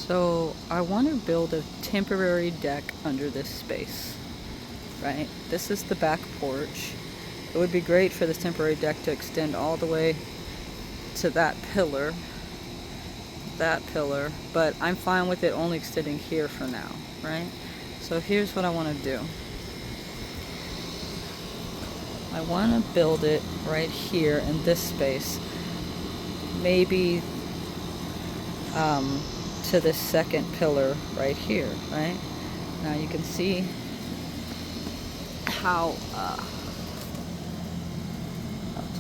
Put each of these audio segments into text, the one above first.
So I want to build a temporary deck under this space, right? This is the back porch. It would be great for this temporary deck to extend all the way to that pillar, but I'm fine with it only extending here for now, right? So here's what I want to do. I want to build it right here in this space, maybe to this second pillar right here, right? Now you can see how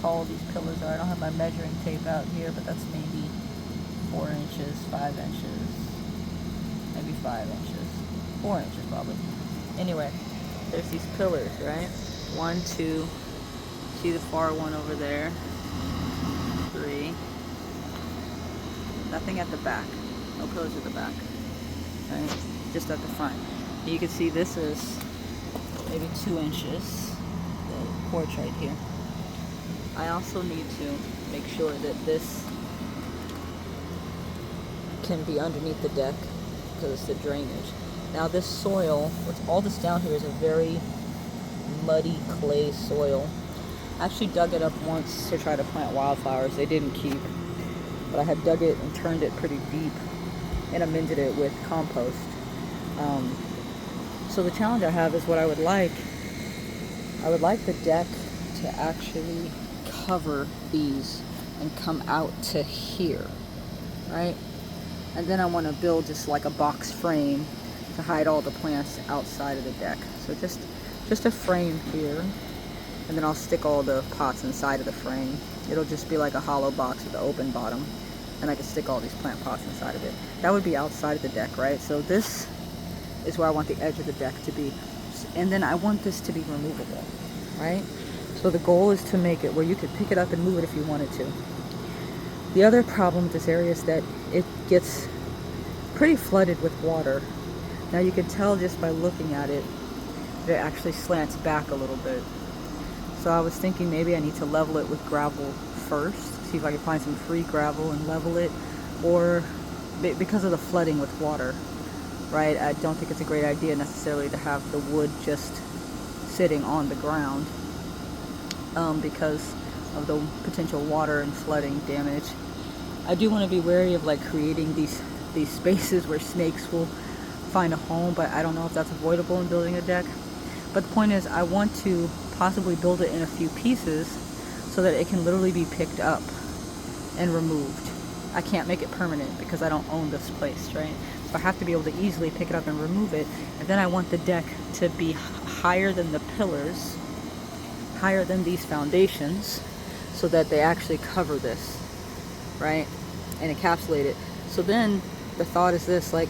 tall these pillars are. I don't have my measuring tape out here, but that's maybe 4 inches, 5 inches, maybe 5 inches, 4 inches probably. Anyway, there's these pillars, right? 1, 2, see the far one over there, 3, nothing at the back, no pillars at the back, right? Just at the front. And you can see this is maybe 2 inches, the porch right here. I also need to make sure that this can be underneath the deck because it's the drainage. Now this soil, with all this down here, is a very muddy clay soil. I actually dug it up once to try to plant wildflowers. They didn't keep, but I had dug it and turned it pretty deep and amended it with compost. So the challenge I have is what I would like the deck to actually cover these and come out to here, right? And then I want to build just like a box frame to hide all the plants outside of the deck. So just a frame here, and then I'll stick all the pots inside of the frame. It'll just be like a hollow box with an open bottom, and I can stick all these plant pots inside of it. That would be outside of the deck, right? So this is where I want the edge of the deck to be, and then I want this to be removable, right? So the goal is to make it where you could pick it up and move it if you wanted to. The other problem with this area is that it gets pretty flooded with water. Now you can tell just by looking at it that it actually slants back a little bit. So I was thinking maybe I need to level it with gravel first, see if I can find some free gravel and level it, or because of the flooding with water, right? I don't think it's a great idea necessarily to have the wood just sitting on the ground because of the potential water and flooding damage. I do want to be wary of like creating these spaces where snakes will find a home, but I don't know if that's avoidable in building a deck. But the point is, I want to possibly build it in a few pieces so that it can literally be picked up and removed. I can't make it permanent because I don't own this place, right? So I have to be able to easily pick it up and remove it. And then I want the deck to be higher than the pillars, higher than these foundations, so that they actually cover this, right? And encapsulate it. So then the thought is this, like,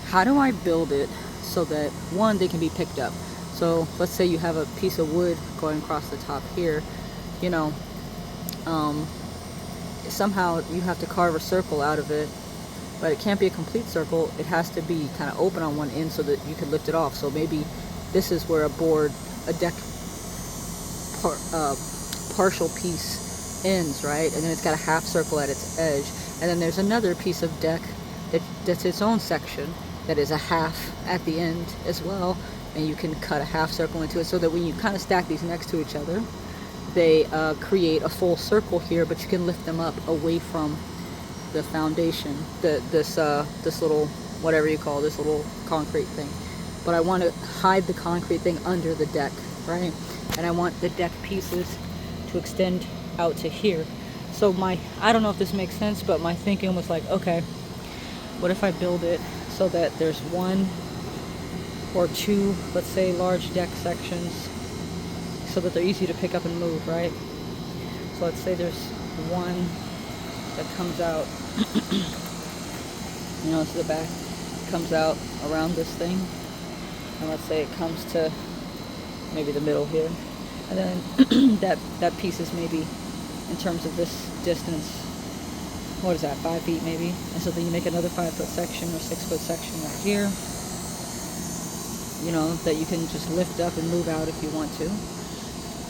how do I build it so that, one, they can be picked up? So let's say you have a piece of wood going across the top here, you know, somehow you have to carve a circle out of it, but it can't be a complete circle. It has to be kind of open on one end so that you can lift it off. So maybe this is where a deck partial piece ends, right? And then it's got a half circle at its edge. And then there's another piece of deck that's its own section that is a half at the end as well. And you can cut a half circle into it so that when you kind of stack these next to each other, they create a full circle here, but you can lift them up away from the foundation, this little, whatever you call this little concrete thing. But I want to hide the concrete thing under the deck, right? And I want the deck pieces to extend out to here. So I don't know if this makes sense, but my thinking was like, okay, what if I build it so that there's 1 or 2, let's say, large deck sections, so that they're easy to pick up and move, right? So let's say there's one that comes out, you know, to the back, comes out around this thing, and let's say it comes to maybe the middle here, and then that piece is maybe, in terms of this distance, what is that, 5 feet maybe? And so then you make another 5-foot section or 6-foot section right here, you know, that you can just lift up and move out if you want to.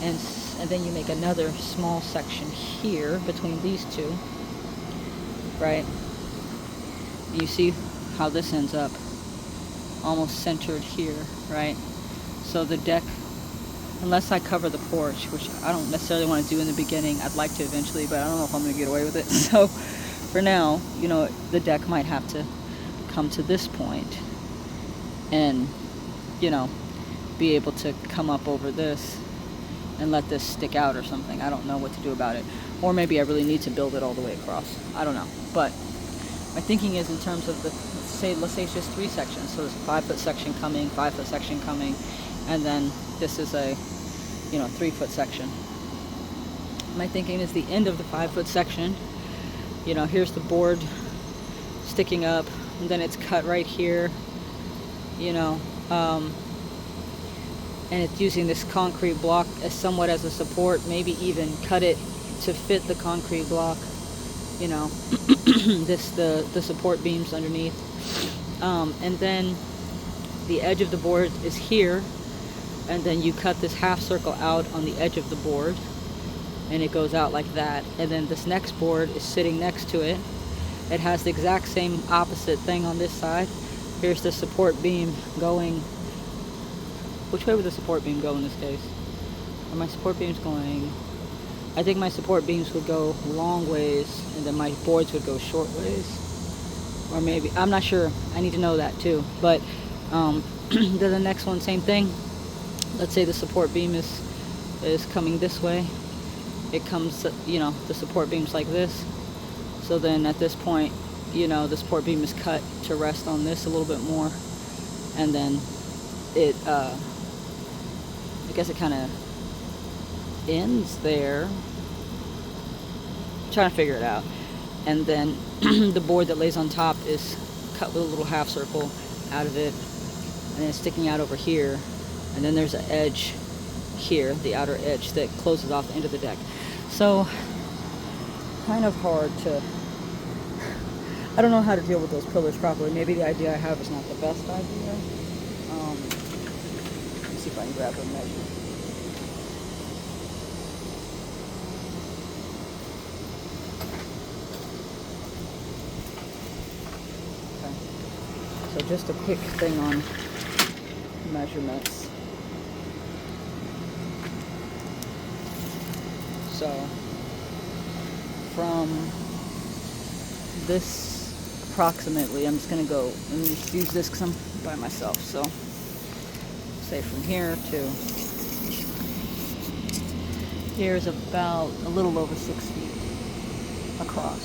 And then you make another small section here between these two, right? You see how this ends up almost centered here, right? So the deck, unless I cover the porch, which I don't necessarily want to do in the beginning, I'd like to eventually, but I don't know if I'm going to get away with it. So for now, you know, the deck might have to come to this point and, you know, be able to come up over this and let this stick out or something. I don't know what to do about it. Or maybe I really need to build it all the way across. I don't know. But my thinking is in terms of the, let's say it's just 3 sections. So there's a 5-foot section coming, 5-foot section coming, and then this is a, you know, 3-foot section. My thinking is the end of the 5-foot section, you know, here's the board sticking up, and then it's cut right here, you know, and it's using this concrete block as somewhat as a support, maybe even cut it to fit the concrete block, you know, the support beams underneath. And then the edge of the board is here, and then you cut this half circle out on the edge of the board, and it goes out like that. And then this next board is sitting next to it. It has the exact same opposite thing on this side. Here's the support beam going. Which way would the support beam go in this case? Are my support beams going? I think my support beams would go long ways, and then my boards would go short ways. Or maybe, I'm not sure. I need to know that too. But then the next one, same thing. Let's say the support beam is coming this way. It comes, you know, the support beam's like this. So then at this point, you know, the support beam is cut to rest on this a little bit more. And then it, I guess it kind of ends there. I'm trying to figure it out. And then the board that lays on top is cut with a little half circle out of it. And it's sticking out over here. And then there's an edge here, the outer edge that closes off the end of the deck. So, kind of hard to, I don't know how to deal with those pillars properly. Maybe the idea I have is not the best idea. Let's see if I can grab a measure. Okay. So just a quick thing on measurements. So, from this approximately, I'm just going to go, let me just use this because I'm by myself. So, say from here to here is about a little over 6 feet across.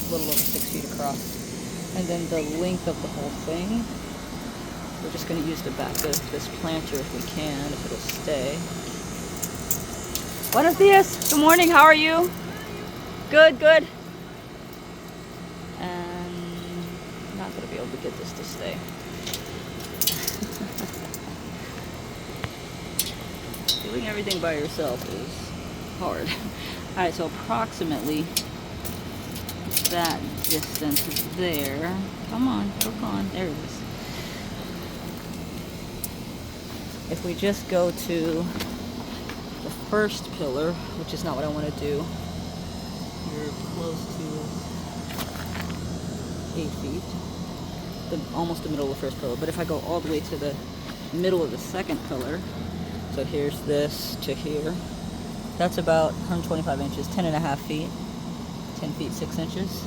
A little over 6 feet across. And then the length of the whole thing, we're just going to use the back of this planter if we can, if it'll stay. Buenos dias. Good morning. How are you? Good, good. And I'm not going to be able to get this to stay. Doing everything by yourself is hard. Alright, so approximately that distance there. Come on, hook on. There it is. If we just go to the first pillar, which is not what I want to do, you're close to 8 feet, almost the middle of the first pillar. But if I go all the way to the middle of the second pillar, so here's this to here, that's about 125 inches, 10.5 feet, 10 feet 6 inches.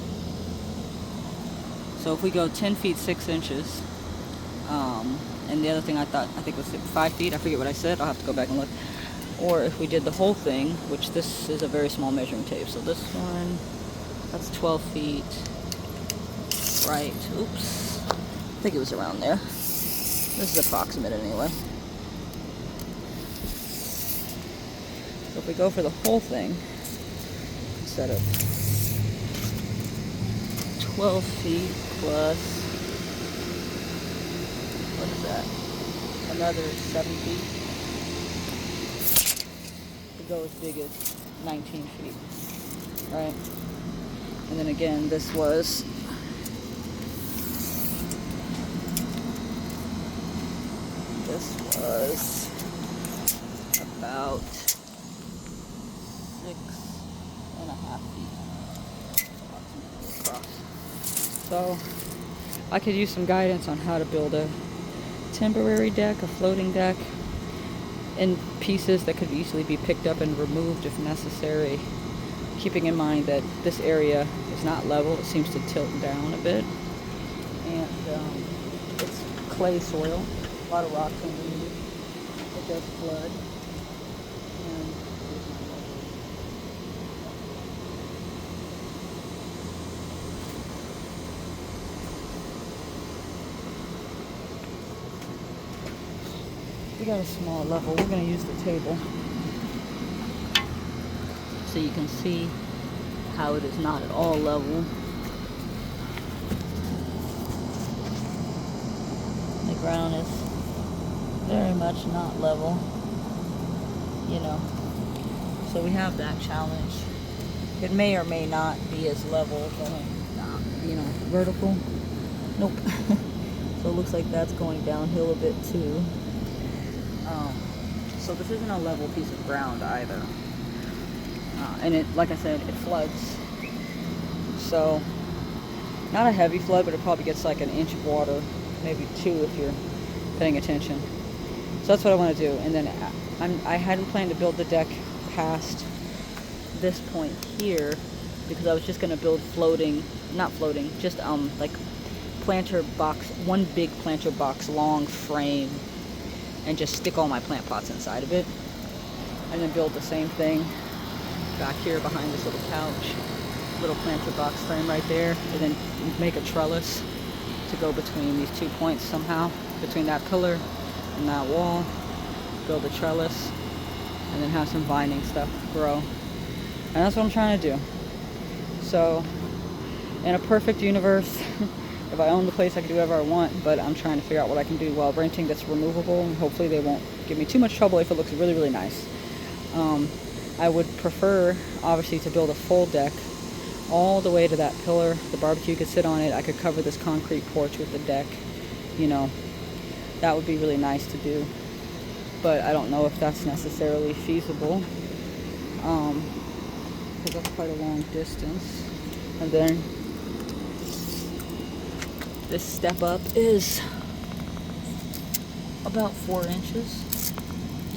So if we go 10 feet 6 inches, and the other thing I think was 5 feet, I forget what I said, I'll have to go back and look. Or if we did the whole thing, which this is a very small measuring tape. So this one, that's 12 feet, right, oops. I think it was around there. This is approximate anyway. So if we go for the whole thing, instead of 12 feet plus, what is that? Another 7 feet. Go as big as 19 feet, right? And then again, this was about 6.5 feet across. So I could use some guidance on how to build a temporary deck, a floating deck, in pieces that could easily be picked up and removed if necessary, keeping in mind that this area is not level. It seems to tilt down a bit, and it's clay soil, a lot of rocks underneath. It does flood. And we got a small level. We're going to use the table so you can see how it is not at all level. The ground is very much not level, you know. So we have that challenge. It may or may not be as level going, you know, vertical. Nope. So it looks like that's going downhill a bit too. So this isn't a level piece of ground either. And it, like I said, it floods. So, not a heavy flood, but it probably gets like an inch of water, maybe 2 if you're paying attention. So that's what I want to do. And then I hadn't planned to build the deck past this point here because I was just going to build just like planter box, one big planter box long frame, and just stick all my plant pots inside of it, and then build the same thing back here behind this little couch, little planter box frame right there, and then make a trellis to go between these 2 points somehow, between that pillar and that wall, build a trellis, and then have some vining stuff grow. And that's what I'm trying to do. So in a perfect universe, if I own the place, I can do whatever I want, but I'm trying to figure out what I can do while renting that's removable, and hopefully they won't give me too much trouble if it looks really, really nice. I would prefer, obviously, to build a full deck all the way to that pillar. The barbecue could sit on it. I could cover this concrete porch with the deck. You know, that would be really nice to do, but I don't know if that's necessarily feasible, because that's quite a long distance. And then this step up is about 4 inches,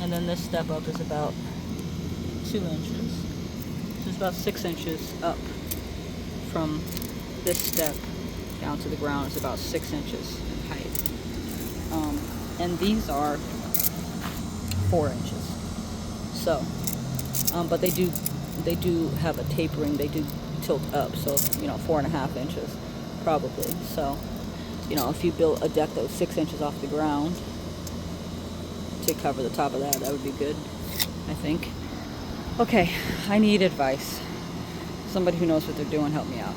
and then this step up is about 2 inches. So it's about 6 inches up from this step down to the ground. It's about 6 inches in height. And these are 4 inches. So, but they do have a tapering. They do tilt up. So, you know, 4.5 inches probably. So, you know, if you built a deck that was 6 inches off the ground to cover the top of that, that would be good, I think. Okay, I need advice. Somebody who knows what they're doing, help me out.